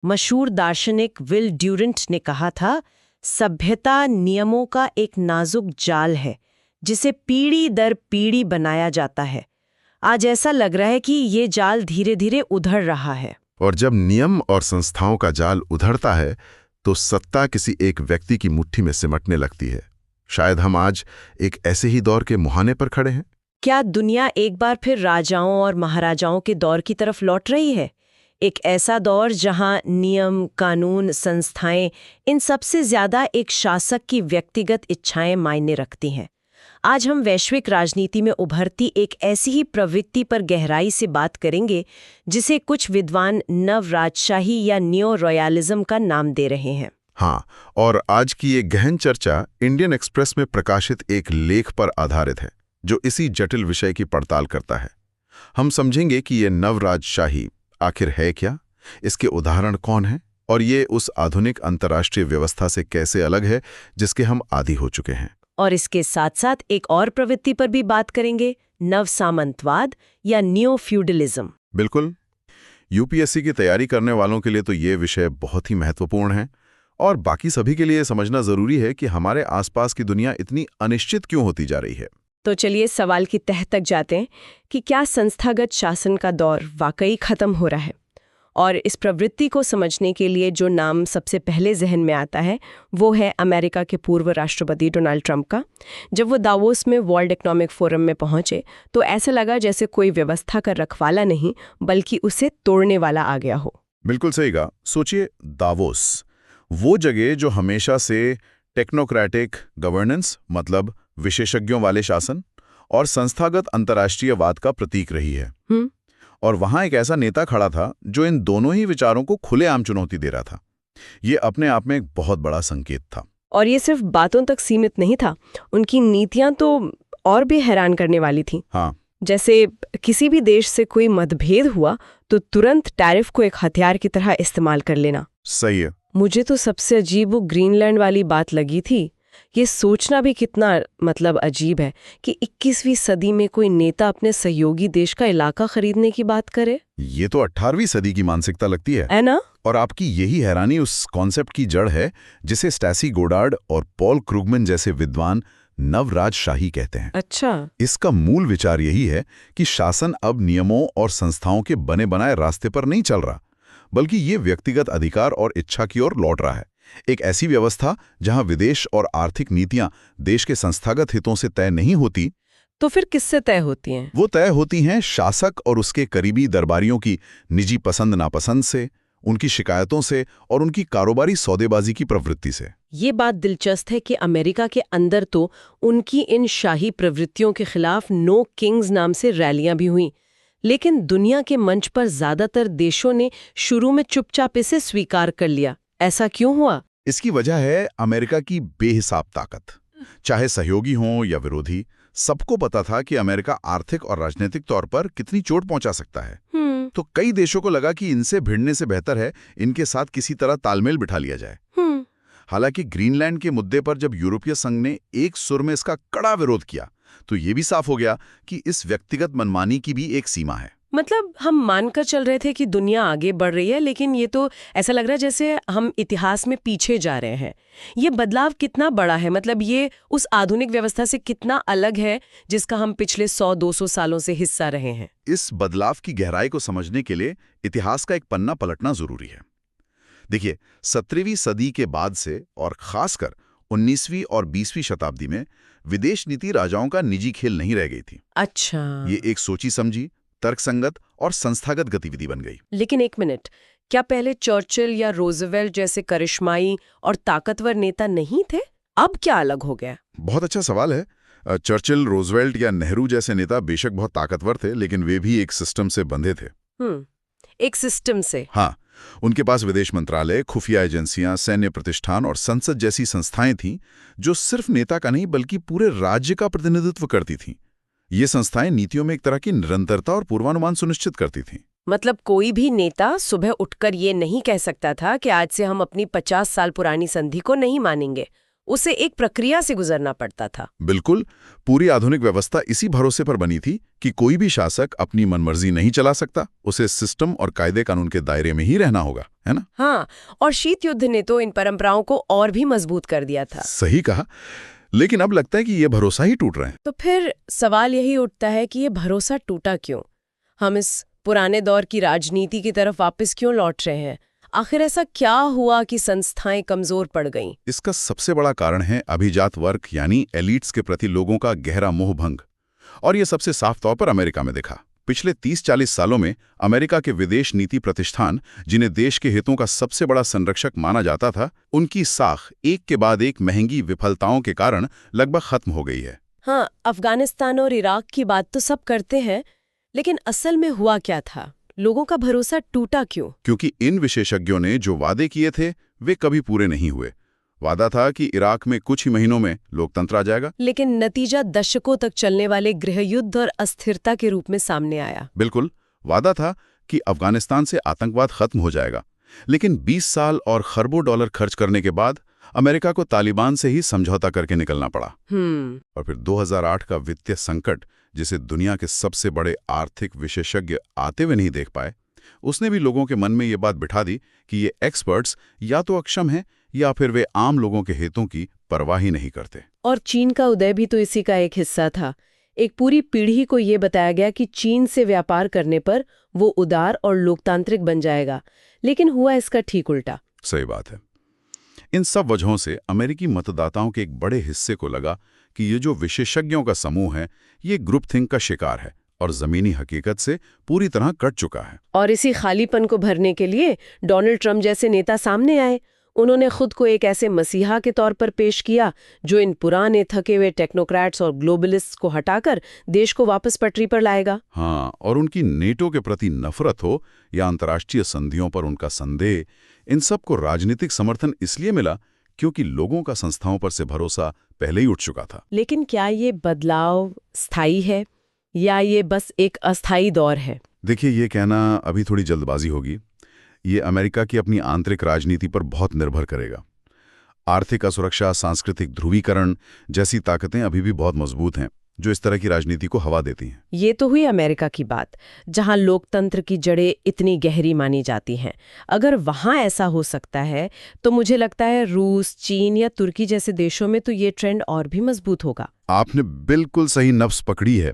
मशहूर दार्शनिक will Durand ने कहा था, सभ्यता नियमों का एक नाजुक जाल है जिसे पीढ़ी दर पीढ़ी बनाया जाता है। आज ऐसा लग रहा है कि ये जाल धीरे धीरे उधड़ रहा है। और जब नियम और संस्थाओं का जाल उधड़ता है तो सत्ता किसी एक व्यक्ति की मुट्ठी में सिमटने लगती है। शायद हम आज एक ऐसे ही दौर के मुहाने पर खड़े हैं। क्या दुनिया एक बार फिर राजाओं और महाराजाओं के दौर की तरफ लौट रही है? एक ऐसा दौर जहां नियम, कानून, संस्थाएं, इन सबसे ज्यादा एक शासक की व्यक्तिगत इच्छाएं मायने रखती हैं। आज हम वैश्विक राजनीति में उभरती एक ऐसी ही प्रवृत्ति पर गहराई से बात करेंगे जिसे कुछ विद्वान नवराजशाही या नियो रॉयलिज्म का नाम दे रहे हैं। हाँ, और आज की ये गहन चर्चा इंडियन एक्सप्रेस में प्रकाशित एक लेख पर आधारित है जो इसी जटिल विषय की पड़ताल करता है। हम समझेंगे कि ये नवराजशाही आखिर है क्या, इसके उदाहरण कौन हैं, और ये उस आधुनिक अंतर्राष्ट्रीय व्यवस्था से कैसे अलग है जिसके हम आदी हो चुके हैं। और इसके साथ साथ एक और प्रवृत्ति पर भी बात करेंगे, नव सामंतवाद या नियो फ्यूडलिज्म। बिल्कुल, यूपीएससी की तैयारी करने वालों के लिए तो ये विषय बहुत ही महत्वपूर्ण है, और बाकी सभी के लिए समझना जरूरी है कि हमारे आसपास की दुनिया इतनी अनिश्चित क्यों होती जा रही है। तो चलिए सवाल की तह तक जाते हैं कि क्या संस्थागत शासन का दौर वाकई खत्म हो रहा है? और इस प्रवृत्ति को समझने के लिए जो नाम सबसे पहले जहन में आता है वो है अमेरिका के पूर्व राष्ट्रपति डोनाल्ड ट्रंप का। जब वो दावोस में वर्ल्ड इकोनॉमिक फोरम में पहुंचे तो ऐसा लगा जैसे कोई व्यवस्था का रखवाला नहीं बल्कि उसे तोड़ने वाला आ गया हो। बिल्कुल सही कहा। सोचिए, दावोस, वो जगह जो हमेशा से टेक्नोक्रेटिक गवर्नेंस, मतलब विशेषज्ञों वाले शासन, और संस्थागत अंतर्राष्ट्रीयवाद का प्रतीक रही है। और वहां एक ऐसा नेता खड़ा था जो इन दोनों ही विचारों को खुलेआम चुनौती दे रहा था। ये अपने आप में एक बहुत बड़ा संकेत था। और ये सिर्फ बातों तक सीमित नहीं था, उनकी नीतियां तो और भी हैरान करने वाली थी। हाँ, जैसे किसी भी देश से कोई मतभेद हुआ तो तुरंत टैरिफ को एक हथियार की तरह इस्तेमाल कर लेना। सही है। मुझे तो सबसे अजीब वो ग्रीनलैंड वाली बात लगी थी। ये सोचना भी कितना अजीब है कि 21वीं सदी में कोई नेता अपने सहयोगी देश का इलाका खरीदने की बात करे। ये तो 18वीं सदी की मानसिकता लगती है ना? और आपकी यही हैरानी उस कॉन्सेप्ट की जड़ है जिसे स्टैसी गोडार्ड और पॉल क्रूगमैन जैसे विद्वान नवराजशाही कहते हैं। अच्छा। इसका मूल विचार यही है कि शासन अब नियमों और संस्थाओं के बने बनाए रास्ते पर नहीं चल रहा, बल्कि ये व्यक्तिगत अधिकार और इच्छा की ओर लौट रहा है। एक ऐसी व्यवस्था जहां विदेश और आर्थिक नीतियां देश के संस्थागत हितों से तय नहीं होती। तो फिर किससे तय होती हैं? वो तय होती हैं शासक और उसके करीबी दरबारियों की निजी पसंद नापसंद से, उनकी शिकायतों से और उनकी कारोबारी सौदेबाजी की प्रवृत्ति से। ये बात दिलचस्प है कि अमेरिका के अंदर तो उनकी इन शाही प्रवृत्तियों के खिलाफ नो किंग्स नाम से रैलियां भी हुईं, लेकिन दुनिया के मंच पर ज्यादातर देशों ने शुरू में चुपचाप इसे स्वीकार कर लिया। ऐसा क्यों हुआ? इसकी वजह है अमेरिका की बेहिसाब ताकत। चाहे सहयोगी हों या विरोधी, सबको पता था कि अमेरिका आर्थिक और राजनीतिक तौर पर कितनी चोट पहुंचा सकता है। तो कई देशों को लगा कि इनसे भिड़ने से बेहतर है इनके साथ किसी तरह तालमेल बिठा लिया जाए। हालांकि ग्रीनलैंड के मुद्दे पर जब यूरोपीय संघ ने एक सुर में इसका कड़ा विरोध किया तो ये भी साफ हो गया कि इस व्यक्तिगत मनमानी की भी एक सीमा है। मतलब हम मानकर चल रहे थे कि दुनिया आगे बढ़ रही है, लेकिन ये तो ऐसा लग रहा है जैसे हम इतिहास में पीछे जा रहे हैं। ये बदलाव कितना बड़ा है, मतलब ये उस आधुनिक व्यवस्था से कितना अलग है जिसका हम पिछले 100-200 सालों से हिस्सा रहे हैं। इस बदलाव की गहराई को समझने के लिए इतिहास का एक पन्ना पलटना जरूरी है। देखिए, 17वीं सदी के बाद से और खासकर 19वीं और 20वीं शताब्दी में विदेश नीति राजाओं का निजी खेल नहीं रह गई थी। अच्छा। ये एक सोची समझी, तर्कसंगत और संस्थागत गतिविधि बन गई। लेकिन एक मिनट, क्या पहले चर्चिल या रोजवेल्ट जैसे करिश्माई और ताकतवर नेता नहीं थे? अब क्या अलग हो गया? बहुत अच्छा सवाल है। चर्चिल, रोजवेल्ट या नेहरू जैसे नेता बेशक बहुत ताकतवर थे, लेकिन वे भी एक सिस्टम से बंधे थे। एक सिस्टम से? हाँ, उनके पास विदेश मंत्रालय, खुफिया एजेंसियां, सैन्य प्रतिष्ठान और संसद जैसी संस्थाएं थीं जो सिर्फ नेता का नहीं बल्कि पूरे राज्य का प्रतिनिधित्व करती थीं। ये संस्थाएं नीतियों में एक तरह की निरंतरता और पूर्वानुमान सुनिश्चित करती थीं। मतलब कोई भी नेता सुबह उठकर ये नहीं कह सकता था कि आज से हम अपनी 50 साल पुरानी संधि को नहीं मानेंगे। उसे एक प्रक्रिया से गुजरना पड़ता था। बिल्कुल, पूरी आधुनिक व्यवस्था इसी भरोसे पर बनी थी कि कोई भी शासक अपनी मनमर्जी नहीं चला सकता, उसे सिस्टम और कायदे कानून के दायरे में ही रहना होगा, है ना? हाँ, और शीत युद्ध ने तो इन परंपराओं को और भी मजबूत कर दिया था। सही कहा, लेकिन अब लगता है कि ये भरोसा ही टूट रहे हैं। तो फिर सवाल यही उठता है कि ये भरोसा टूटा क्यों? हम इस पुराने दौर की राजनीति की तरफ वापस क्यों लौट रहे हैं? आखिर ऐसा क्या हुआ कि संस्थाएं कमजोर पड़ गईं? इसका सबसे बड़ा कारण है अभिजात वर्ग यानी एलिट्स के प्रति लोगों का गहरा मोहभंग। और ये सबसे साफ तौर पर अमेरिका में दिखा। पिछले 30-40 सालों में अमेरिका के विदेश नीति प्रतिष्ठान, जिन्हें देश के हितों का सबसे बड़ा संरक्षक माना जाता था, उनकी साख एक के बाद एक महंगी विफलताओं के कारण लगभग खत्म हो गई है। हाँ, अफगानिस्तान और इराक की बात तो सब करते हैं, लेकिन असल में हुआ क्या था? लोगों का भरोसा टूटा क्यों? क्योंकि इन विशेषज्ञों ने जो वादे किए थे वे कभी पूरे नहीं हुए। वादा था कि इराक में कुछ ही महीनों में लोकतंत्र आ जाएगा, लेकिन नतीजा दशकों तक चलने वाले गृहयुद्ध और अस्थिरता के रूप में सामने आया। बिल्कुल, वादा था कि अफगानिस्तान से आतंकवाद खत्म हो जाएगा, लेकिन 20 साल और खरबों डॉलर खर्च करने के बाद अमेरिका को तालिबान से ही समझौता करके निकलना पड़ा। और फिर 2008 का वित्तीय संकट, जिसे दुनिया के सबसे बड़े आर्थिक विशेषज्ञ आते हुए नहीं देख पाए, उसने भी लोगों के मन में ये बात बिठा दी कि ये एक्सपर्ट्स या तो अक्षम हैं या फिर वे आम लोगों के हितों की परवाह ही नहीं करते। और चीन का उदय भी तो इसी का एक हिस्सा था। एक पूरी पीढ़ी को ये बताया गया कि चीन से व्यापार करने पर वो उदार और लोकतांत्रिक बन जाएगा, लेकिन हुआ इसका ठीक उल्टा। सही बात है। इन सब वजहों से अमेरिकी मतदाताओं के एक बड़े हिस्से को लगा कि ये जो विशेषज्ञों का समूह है, ये ग्रुप थिंक का शिकार है और जमीनी हकीकत से पूरी तरह कट चुका है। और इसी खालीपन को भरने के लिए डोनाल्ड ट्रंप जैसे नेता सामने आए। उन्होंने खुद को एक ऐसे मसीहा के तौर पर पेश किया जो इन पुराने थके हुए टेक्नोक्रेट्स और ग्लोबलिस्ट्स को हटाकर देश को वापस पटरी पर लाएगा। हाँ, और उनकी नेटो के प्रति नफरत हो या अंतर्राष्ट्रीय संधियों पर उनका संदेह, इन सब को राजनीतिक समर्थन इसलिए मिला क्योंकि लोगों का संस्थाओं पर से भरोसा पहले ही उठ चुका था। लेकिन क्या ये बदलाव स्थायी है या ये बस एक अस्थायी दौर है? देखिए, ये कहना अभी थोड़ी जल्दबाजी होगी। ये अमेरिका की अपनी आंतरिक राजनीति पर बहुत निर्भर करेगा। आर्थिक असुरक्षा, सांस्कृतिक ध्रुवीकरण जैसी ताकतें अभी भी बहुत मजबूत हैं, जो इस तरह की राजनीति को हवा देती हैं। ये तो हुई अमेरिका की बात, जहां लोकतंत्र की जड़ें इतनी गहरी मानी जाती हैं। अगर वहां ऐसा हो सकता है, तो मुझे लगता है रूस, चीन या तुर्की जैसे देशों में तो ये ट्रेंड और भी मजबूत होगा। आपने बिल्कुल सही नफ्स पकड़ी है,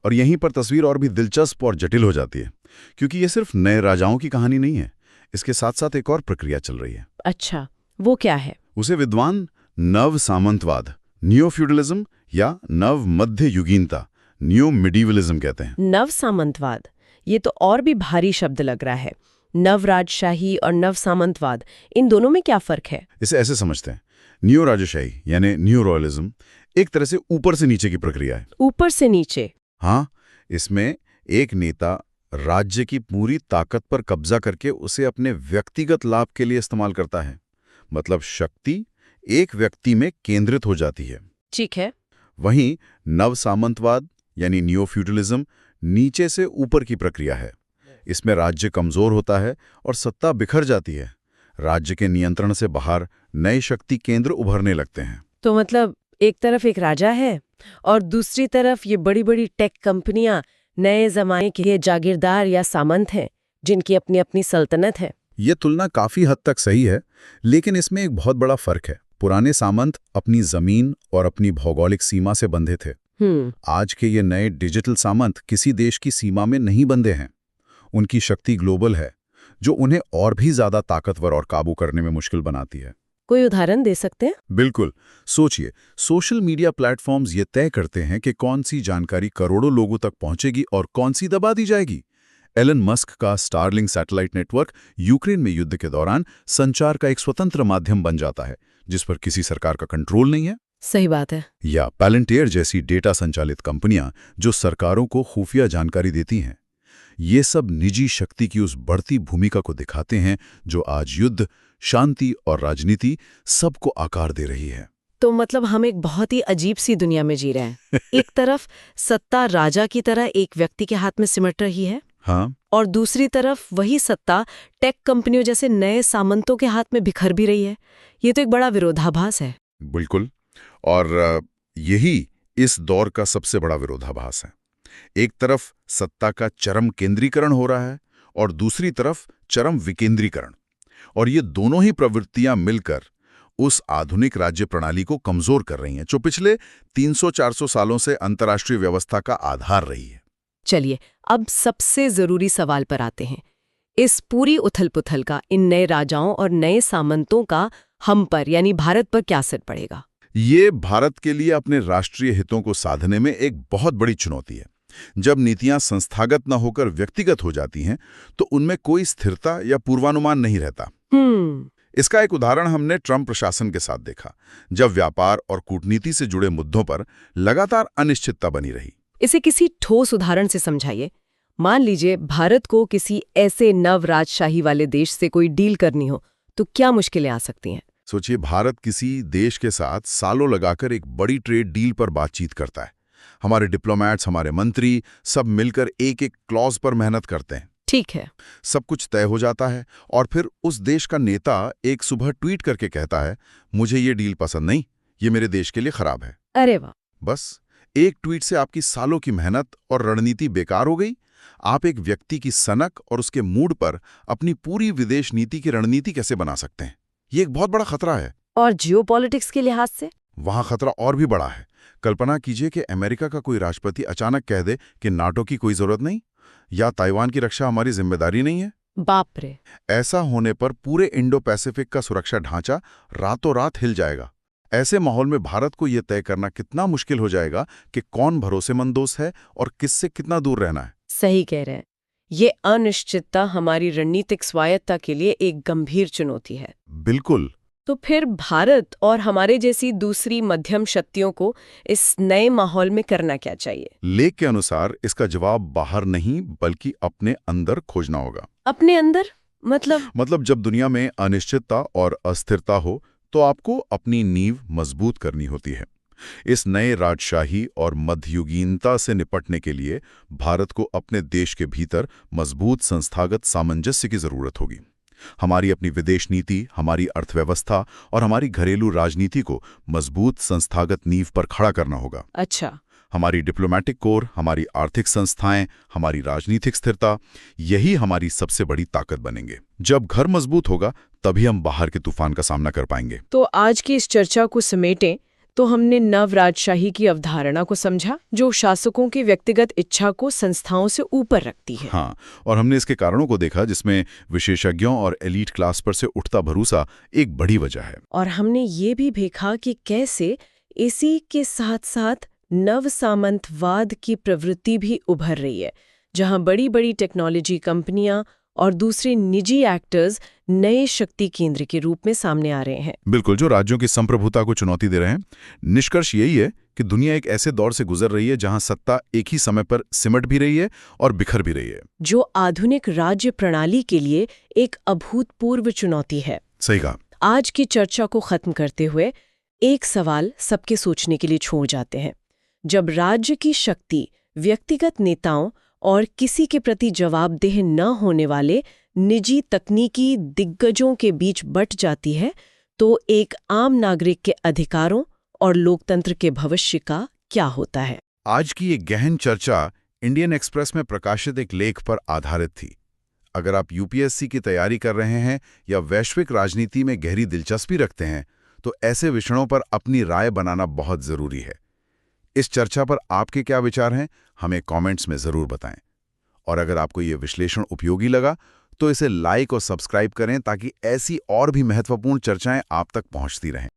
और यहीं पर तस्वीर और भी दिलचस्प और जटिल हो जाती है, क्योंकि ये सिर्फ नए राजाओं की कहानी नहीं है। इसके साथ साथ एक और प्रक्रिया चल रही है। अच्छा, वो क्या है? उसे विद्वान नव सामंतवाद, न्यू फ्यूडलिज्म या नव मध्य युगीनता, न्यू मिडीवलिज्म कहते हैं। नव सामंतवाद, ये तो और भी भारी शब्द लग रहा है। नव राजशाही और नव सामंतवाद, इन दोनों में क्या फर्क है? इसे ऐसे समझते हैं, न्यू राजशाही यानी न्यू रॉयलिज्म एक तरह से ऊपर से नीचे की प्रक्रिया है। ऊपर से नीचे? हाँ, इसमें एक नेता राज्य की पूरी ताकत पर कब्जा करके उसे अपने व्यक्तिगत लाभ के लिए इस्तेमाल करता है। मतलब शक्ति एक व्यक्ति में केंद्रित हो जाती है। ठीक है। वहीं नव सामंतवाद यानी न्यू फ्यूडलिज्म नीचे से ऊपर की प्रक्रिया है। इसमें राज्य कमजोर होता है और सत्ता बिखर जाती है। राज्य के नियंत्रण से बाहर नए शक्ति केंद्र उभरने लगते हैं। तो मतलब एक तरफ एक राजा है और दूसरी तरफ ये बड़ी बड़ी टेक कंपनियां नए जमाने के जागीरदार या सामंत हैं, जिनकी अपनी अपनी सल्तनत है। ये तुलना काफी हद तक सही है, लेकिन इसमें एक बहुत बड़ा फर्क है। पुराने सामंत अपनी जमीन और अपनी भौगोलिक सीमा से बंधे थे। आज के ये नए डिजिटल सामंत किसी देश की सीमा में नहीं बंधे हैं। उनकी शक्ति ग्लोबल है, जो उन्हें और भी ज्यादा ताकतवर और काबू करने में मुश्किल बनाती है। कोई उदाहरण दे सकते हैं? बिल्कुल। सोचिए, सोशल मीडिया प्लेटफॉर्म्स ये तय करते हैं कि कौन सी जानकारी करोड़ों लोगों तक पहुंचेगी और कौन सी दबा दी जाएगी। एलन मस्क का स्टारलिंक सैटेलाइट नेटवर्क यूक्रेन में युद्ध के दौरान संचार का एक स्वतंत्र माध्यम बन जाता है, जिस पर किसी सरकार का कंट्रोल नहीं है। सही बात है। या पैलेंटियर जैसी डेटा संचालित कंपनियां जो सरकारों को खुफिया जानकारी देती हैं। ये सब निजी शक्ति की उस बढ़ती भूमिका को दिखाते हैं जो आज युद्ध, शांति और राजनीति सबको आकार दे रही है। तो मतलब हम एक बहुत ही अजीब सी दुनिया में जी रहे हैं। एक तरफ सत्ता राजा की तरह एक व्यक्ति के हाथ में सिमट रही है, हाँ, और दूसरी तरफ वही सत्ता टेक कंपनियों जैसे नए सामंतों के हाथ में बिखर भी रही है। ये तो एक बड़ा विरोधाभास है। बिल्कुल। और यही इस दौर का सबसे बड़ा विरोधाभास है। एक तरफ सत्ता का चरम केंद्रीकरण हो रहा है और दूसरी तरफ चरम विकेंद्रीकरण, और ये दोनों ही प्रवृत्तियां मिलकर उस आधुनिक राज्य प्रणाली को कमजोर कर रही हैं जो पिछले 300-400 सालों से अंतर्राष्ट्रीय व्यवस्था का आधार रही है। चलिए, अब सबसे जरूरी सवाल पर आते हैं। इस पूरी उथल-पुथल का, इन नए राजाओं और नए सामंतों का हम पर यानी भारत पर क्या असर पड़ेगा? ये भारत के लिए अपने राष्ट्रीय हितों को साधने में एक बहुत बड़ी चुनौती है। जब नीतियां संस्थागत न होकर व्यक्तिगत हो जाती हैं, तो उनमें कोई स्थिरता या पूर्वानुमान नहीं रहता। इसका एक उदाहरण हमने ट्रंप प्रशासन के साथ देखा, जब व्यापार और कूटनीति से जुड़े मुद्दों पर लगातार अनिश्चितता बनी रही। इसे किसी ठोस उदाहरण से समझाइए। मान लीजिए भारत को किसी ऐसे नव राजशाही वाले देश से कोई डील करनी हो, तो क्या मुश्किलें आ सकती हैं? सोचिए, भारत किसी देश के साथ सालों लगाकर एक बड़ी ट्रेड डील पर बातचीत करता है। हमारे डिप्लोमैट्स, हमारे मंत्री सब मिलकर एक एक क्लॉज पर मेहनत करते हैं। ठीक है। सब कुछ तय हो जाता है और फिर उस देश का नेता एक सुबह ट्वीट करके कहता है, मुझे ये डील पसंद नहीं, ये मेरे देश के लिए खराब है। अरे वाह! बस एक ट्वीट से आपकी सालों की मेहनत और रणनीति बेकार हो गई। आप एक व्यक्ति की सनक और उसके मूड पर अपनी पूरी विदेश नीति की रणनीति कैसे बना सकते हैं? ये एक बहुत बड़ा खतरा है। और जियोपॉलिटिक्स के लिहाज से? वहां खतरा और भी बड़ा है। कल्पना कीजिए कि अमेरिका का कोई राष्ट्रपति अचानक कह दे कि नाटो की कोई जरूरत नहीं, या ताइवान की रक्षा हमारी जिम्मेदारी नहीं है। बाप रे! ऐसा होने पर पूरे इंडो पैसिफिक का सुरक्षा ढांचा रातों रात हिल जाएगा। ऐसे माहौल में भारत को यह तय करना कितना मुश्किल हो जाएगा कि कौन भरोसेमंद दोस्त है और किससे कितना दूर रहना है। सही कह रहे हैं। ये अनिश्चितता हमारी रणनीतिक स्वायत्ता के लिए एक गंभीर चुनौती है। बिल्कुल। तो फिर भारत और हमारे जैसी दूसरी मध्यम शक्तियों को इस नए माहौल में करना क्या चाहिए? लेख के अनुसार इसका जवाब बाहर नहीं बल्कि अपने अंदर खोजना होगा। अपने अंदर? मतलब जब दुनिया में अनिश्चितता और अस्थिरता हो तो आपको अपनी नींव मजबूत करनी होती है। इस नए राजशाही और मध्ययुगीनता से निपटने के लिए भारत को अपने देश के भीतर मजबूत संस्थागत सामंजस्य की जरूरत होगी। हमारी अपनी विदेश नीति, हमारी अर्थव्यवस्था और हमारी घरेलू राजनीति को मजबूत संस्थागत नींव पर खड़ा करना होगा। अच्छा। हमारी डिप्लोमैटिक कोर, हमारी आर्थिक संस्थाएं, हमारी राजनीतिक स्थिरता, यही हमारी सबसे बड़ी ताकत बनेंगे। जब घर मजबूत होगा तभी हम बाहर के तूफान का सामना कर पाएंगे। तो आज की इस चर्चा को समेटें तो हमने नव राजशाही की अवधारणा को समझा, जो शासकों की व्यक्तिगत इच्छा को संस्थाओं से ऊपर रखती है। हाँ, और हमने इसके कारणों को देखा जिसमें विशेषज्ञों और एलीट क्लास पर से उठता भरोसा एक बड़ी वजह है। और हमने ये भी देखा कि कैसे इसी के साथ साथ नव सामंतवाद की प्रवृत्ति भी उभर रही है, जहां बड़ी बड़ी टेक्नोलॉजी कंपनियां और दूसरे निजी एक्टर्स नए शक्ति केंद्र के रूप में सामने आ रहे हैं। बिल्कुल, जो राज्यों की संप्रभुता को चुनौती दे रहे हैं। निष्कर्ष यही है कि दुनिया एक ऐसे दौर से गुजर रही है जहां सत्ता एक ही समय पर सिमट भी रही है और बिखर भी रही है, जो आधुनिक राज्य प्रणाली के लिए एक अभूतपूर्व चुनौती है। सही कहा। आज की चर्चा को खत्म करते हुए एक सवाल सबके सोचने के लिए छोड़ जाते हैं। जब राज्य की शक्ति व्यक्तिगत नेताओं और किसी के प्रति जवाबदेह न होने वाले निजी तकनीकी दिग्गजों के बीच बंट जाती है, तो एक आम नागरिक के अधिकारों और लोकतंत्र के भविष्य का क्या होता है? आज की ये गहन चर्चा इंडियन एक्सप्रेस में प्रकाशित एक लेख पर आधारित थी। अगर आप यूपीएससी की तैयारी कर रहे हैं या वैश्विक राजनीति में गहरी दिलचस्पी रखते हैं, तो ऐसे विषयों पर अपनी राय बनाना बहुत जरूरी है। इस चर्चा पर आपके क्या विचार हैं, हमें कमेंट्स में जरूर बताएं। और अगर आपको ये विश्लेषण उपयोगी लगा तो इसे लाइक और सब्सक्राइब करें ताकि ऐसी और भी महत्वपूर्ण चर्चाएं आप तक पहुंचती रहें।